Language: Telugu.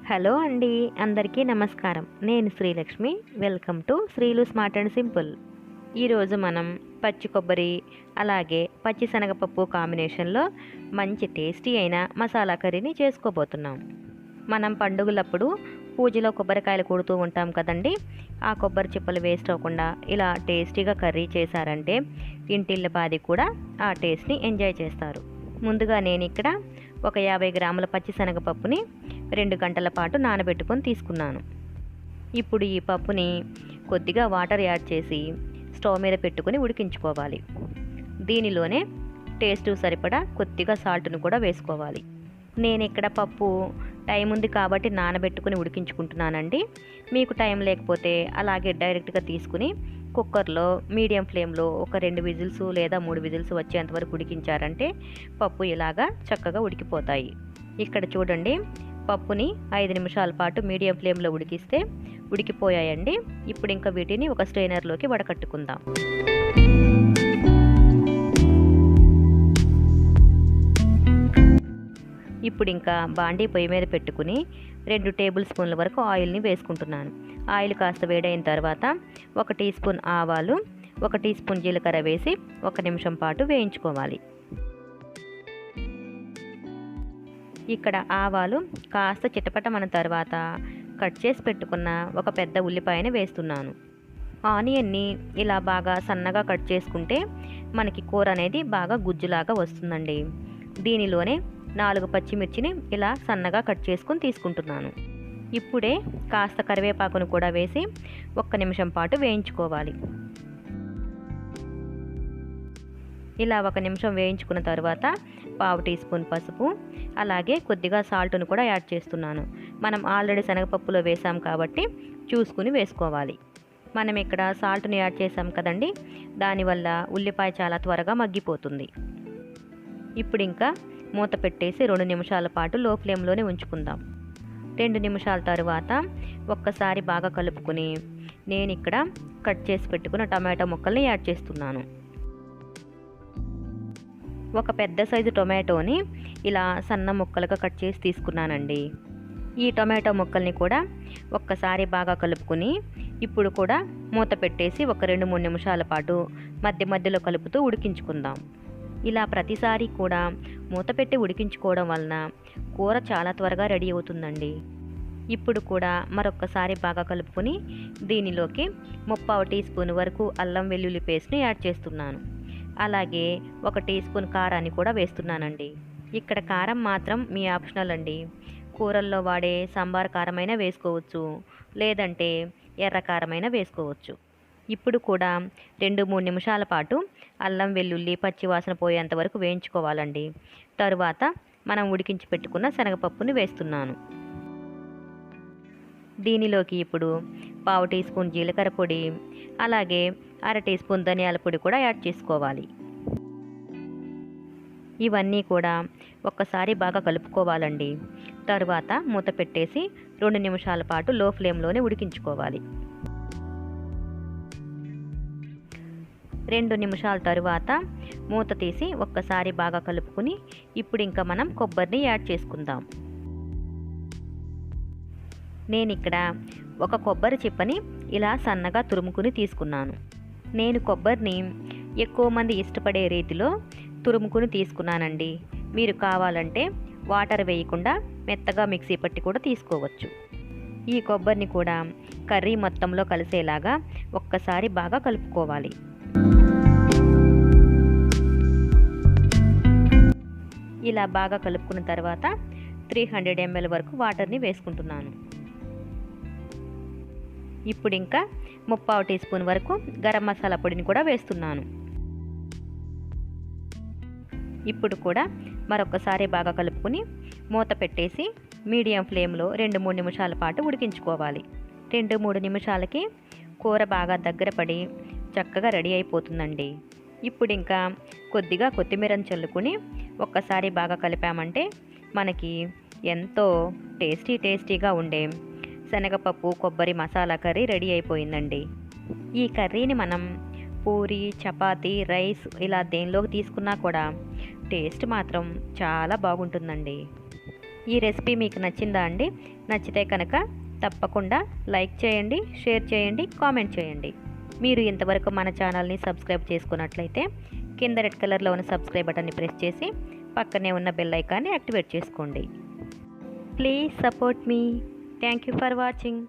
హలో అండి, అందరికీ నమస్కారం. నేను Srilakshmi. Welcome to Srilu smart and simple. ఈరోజు మనం పచ్చి కొబ్బరి అలాగే పచ్చి శనగపప్పు కాంబినేషన్లో మంచి టేస్టీ అయిన మసాలా కర్రీని చేసుకోబోతున్నాం. మనం పండుగలప్పుడు పూజలో కొబ్బరికాయలు కొడుతూ ఉంటాం కదండి. ఆ కొబ్బరి చిప్పలు వేస్ట్ అవ్వకుండా ఇలా టేస్టీగా కర్రీ చేశారంటే ఇంటిల్లపాది కూడా ఆ టేస్ట్ని ఎంజాయ్ చేస్తారు. ముందుగా నేను ఇక్కడ ఒక 50 గ్రాముల పచ్చి శనగపప్పుని 2 గంటల పాటు నానబెట్టుకొని తీసుకున్నాను. ఇప్పుడు ఈ పప్పుని కొద్దిగా వాటర్ యాడ్ చేసి స్టవ్ మీద పెట్టుకొని ఉడికించుకోవాలి. దీనిలోనే టేస్ట్ సరిపడా కొద్దిగా సాల్ట్ను కూడా వేసుకోవాలి. నేను ఇక్కడ పప్పు టైం ఉంది కాబట్టి నానబెట్టుకుని ఉడికించుకుంటున్నానండి. మీకు టైం లేకపోతే అలాగే డైరెక్ట్గా తీసుకుని కుక్కర్లో మీడియం ఫ్లేమ్లో ఒక 2 విజిల్స్ లేదా 3 విజిల్స్ వచ్చేంత వరకు ఉడికించారంటే పప్పు ఇలాగా చక్కగా ఉడికిపోతాయి. ఇక్కడ చూడండి, పప్పుని 5 నిమిషాల పాటు మీడియం ఫ్లేమ్లో ఉడికిస్తే ఉడికిపోయాయండి. ఇప్పుడు ఇంకా వీటిని ఒక స్ట్రైనర్లోకి వడకట్టుకుందాం. ఇప్పుడు ఇంకా బాండీ పొయ్యి మీద పెట్టుకుని 2 టేబుల్ స్పూన్ల వరకు ఆయిల్ని వేసుకుంటున్నాను. ఆయిల్ కాస్త వేడైన తర్వాత 1 టీ స్పూన్ ఆవాలు, 1 టీ స్పూన్ జీలకర్ర వేసి 1 నిమిషం పాటు వేయించుకోవాలి. ఇక్కడ ఆవాలు కాస్త చిటపటమన్న తర్వాత కట్ చేసి పెట్టుకున్న ఒక పెద్ద ఉల్లిపాయని వేస్తున్నాను. ఆనియన్ని ఇలా బాగా సన్నగా కట్ చేసుకుంటే మనకి కూర అనేది బాగా గుజ్జులాగా వస్తుందండి. దీనిలోనే 4 పచ్చిమిర్చిని ఇలా సన్నగా కట్ చేసుకుని తీసుకుంటున్నాను. ఇప్పుడే కాస్త కరివేపాకును కూడా వేసి 1 నిమిషం పాటు వేయించుకోవాలి. ఇలా 1 నిమిషం వేయించుకున్న తర్వాత 1/2 టీ స్పూన్ పసుపు అలాగే కొద్దిగా సాల్ట్ను కూడా యాడ్ చేస్తున్నాను. మనం ఆల్రెడీ శనగపప్పులో వేసాం కాబట్టి చూసుకుని వేసుకోవాలి. మనం ఇక్కడ సాల్ట్ని యాడ్ చేసాం కదండి, దానివల్ల ఉల్లిపాయ చాలా త్వరగా మగ్గిపోతుంది. ఇప్పుడు ఇంకా మూత పెట్టేసి 2 నిమిషాల పాటు లో ఫ్లేమ్లోనే ఉంచుకుందాం. 2 నిమిషాల తర్వాత ఒక్కసారి బాగా కలుపుకొని నేను ఇక్కడ కట్ చేసి పెట్టుకున్న టమాటో ముక్కల్ని యాడ్ చేస్తున్నాను. ఒక పెద్ద సైజు టొమాటోని ఇలా సన్న ముక్కలుగా కట్ చేసి తీసుకున్నానండి. ఈ టొమాటో ముక్కల్ని కూడా ఒక్కసారి బాగా కలుపుకొని ఇప్పుడు కూడా మూత పెట్టేసి ఒక 2-3 నిమిషాల పాటు మధ్య మధ్యలో కలుపుతూ ఉడికించుకుందాం. ఇలా ప్రతిసారి కూడా మూత పెట్టి ఉడికించుకోవడం వలన కూర చాలా త్వరగా రెడీ అవుతుందండి. ఇప్పుడు కూడా మరొక్కసారి బాగా కలుపుకొని దీనిలోకి 3/4 టీ స్పూన్ వరకు అల్లం వెల్లుల్లి పేస్ట్ని యాడ్ చేస్తున్నాను. అలాగే 1 టీ స్పూన్ కారాన్ని కూడా వేస్తున్నానండి. ఇక్కడ కారం మాత్రం మీ ఆప్షనల్ అండి. కూరల్లో వాడే సాంబార్ కారమైనా వేసుకోవచ్చు, లేదంటే ఎర్ర కారమైనా వేసుకోవచ్చు. ఇప్పుడు కూడా 2-3 నిమిషాల పాటు అల్లం వెల్లుల్లి పచ్చివాసన పోయేంత వరకు వేయించుకోవాలండి. తరువాత మనం ఉడికించి పెట్టుకున్న శనగపప్పుని వేస్తున్నాను. దీనిలోకి ఇప్పుడు 1/2 టీ స్పూన్ జీలకర్ర పొడి అలాగే 1/2 టీ స్పూన్ ధనియాల పొడి కూడా యాడ్ చేసుకోవాలి. ఇవన్నీ కూడా ఒక్కసారి బాగా కలుపుకోవాలండి. తరువాత మూత పెట్టేసి 2 నిమిషాల పాటు లో ఫ్లేమ్లోనే ఉడికించుకోవాలి. 2 నిమిషాల తరువాత మూత తీసి ఒక్కసారి బాగా కలుపుకొని ఇప్పుడు ఇంకా మనం కొబ్బరిని యాడ్ చేసుకుందాం. నేను ఇక్కడ ఒక కొబ్బరి చిప్పని ఇలా సన్నగా తురుముకుని తీసుకున్నాను. నేను కొబ్బరిని ఎక్కువ మంది ఇష్టపడే రీతిలో తురుముకుని తీసుకున్నానండి. మీరు కావాలంటే వాటర్ వేయకుండా మెత్తగా మిక్సీ పట్టి కూడా తీసుకోవచ్చు. ఈ కొబ్బరిని కూడా కర్రీ మొత్తంలో కలిసేలాగా ఒక్కసారి బాగా కలుపుకోవాలి. ఇలా బాగా కలుపుకున్న తర్వాత 300 ml వరకు వాటర్ని వేసుకుంటున్నాను. ఇప్పుడు ఇంకా 3/4 టీ స్పూన్ వరకు గరం మసాలా పొడిని కూడా వేస్తున్నాను. ఇప్పుడు కూడా మరొకసారి బాగా కలుపుకొని మూత పెట్టేసి మీడియం ఫ్లేమ్లో 2-3 నిమిషాల పాటు ఉడికించుకోవాలి. 2-3 నిమిషాలకి కూర బాగా దగ్గర పడి చక్కగా రెడీ అయిపోతుందండి. ఇప్పుడు ఇంకా కొద్దిగా కొత్తిమీరని చల్లుకొని ఒక్కసారి బాగా కలిపామంటే మనకి ఎంతో టేస్టీగా ఉండే శనగపప్పు కొబ్బరి మసాలా కర్రీ రెడీ అయిపోయిందండి. ఈ కర్రీని మనం పూరి, చపాతీ, రైస్ ఇలా దేనిలోకి తీసుకున్నా కూడా టేస్ట్ మాత్రం చాలా బాగుంటుందండి. ఈ రెసిపీ మీకు నచ్చిందా అండి? నచ్చితే కనుక తప్పకుండా లైక్ చేయండి, షేర్ చేయండి, కామెంట్ చేయండి. మీరు ఇంతవరకు మన ఛానల్ని సబ్స్క్రైబ్ చేసుకున్నట్లయితే కింద రెడ్ కలర్లో ఉన్న సబ్స్క్రైబ్ బటన్ని ప్రెస్ చేసి పక్కనే ఉన్న బెల్ ఐకాన్ని యాక్టివేట్ చేసుకోండి. Please support me. Thank you for watching.